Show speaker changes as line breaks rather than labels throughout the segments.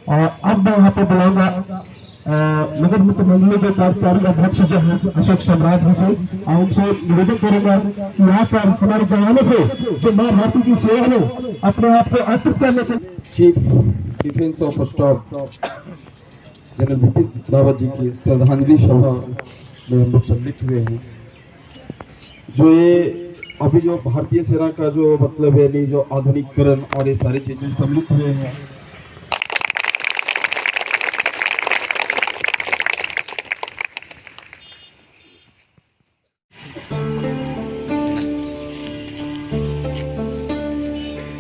अब मैं यहाँ पे बुलाऊंगा नगर मित्र मंडली के कार्यकारी अध्यक्ष जो है अशोक सम्राट हसन, और उनसे निवेदन करूंगा कि यहाँ पर हमारे जवानों को जो माँ भारती की सेवा में अपने आप को अर्पित करने के
chief defence of staff general Bipin Rawat ji की श्रद्धांजलि सभा में हम लोग सम्मिलित हुए हैं। जो ये अभी जो भारतीय सेना का जो मतलब है नहीं, जो आधुनिकीकरण और ये सारी चीजें सम्मिलित हुए हैं,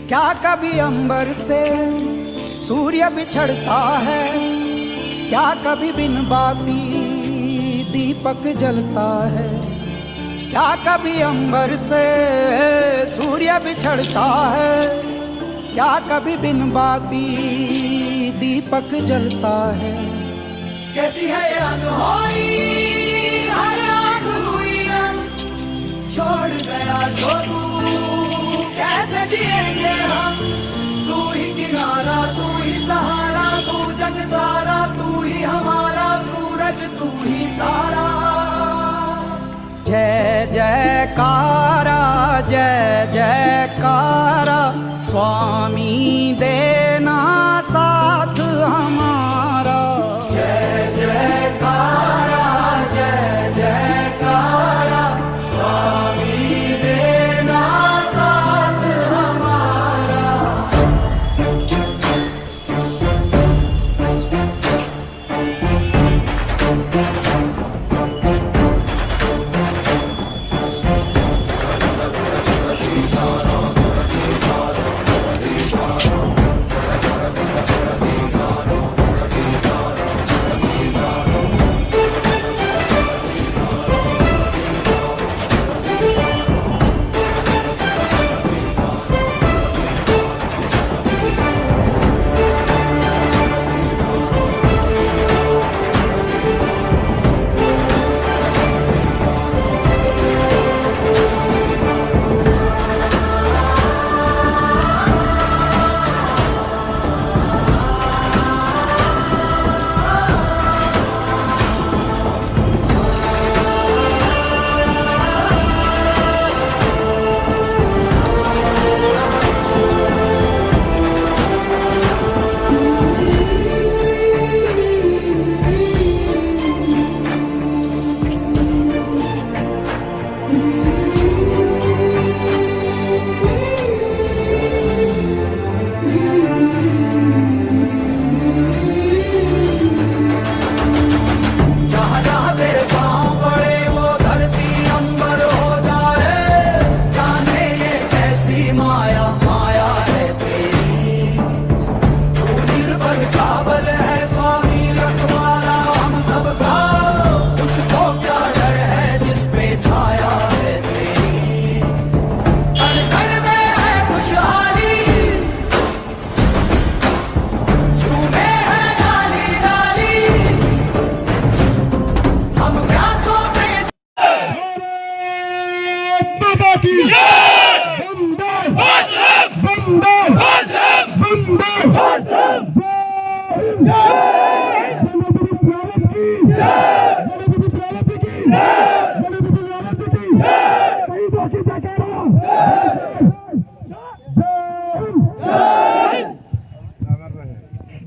क्या कभी अंबर से सूर्य बिछड़ता है, क्या कभी बिन बाती दीपक जलता है, क्या कभी अंबर से सूर्य बिछड़ता है, क्या कभी बिन बाती दीपक जलता है। कैसी है ये अनहोनी हर आँख हुई छोड़ गया जो तू, कैसे जिएंगे हम, तू ही किनारा, तू ही सहारा, तू जग सारा, तू ही हमारा सूरज, तू ही तारा। जय जयकारा, जय जयकारा, स्वामी देना साथ हमारा। जय जयकारा, जय जयकारा, स्वामी देना साथ हमारा।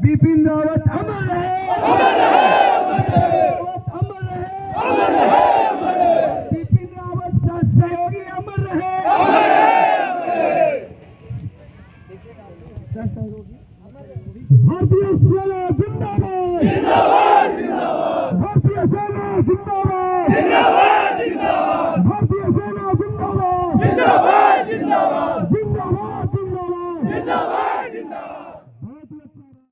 बिपिन रावत अमर रहे, अमर रहे, अमर रहे, अमर रहे, बिपिन रावत सहयोगी अमर रहे, अमर रहे, भारतीय सेना जिंदाबाद, जिंदाबाद।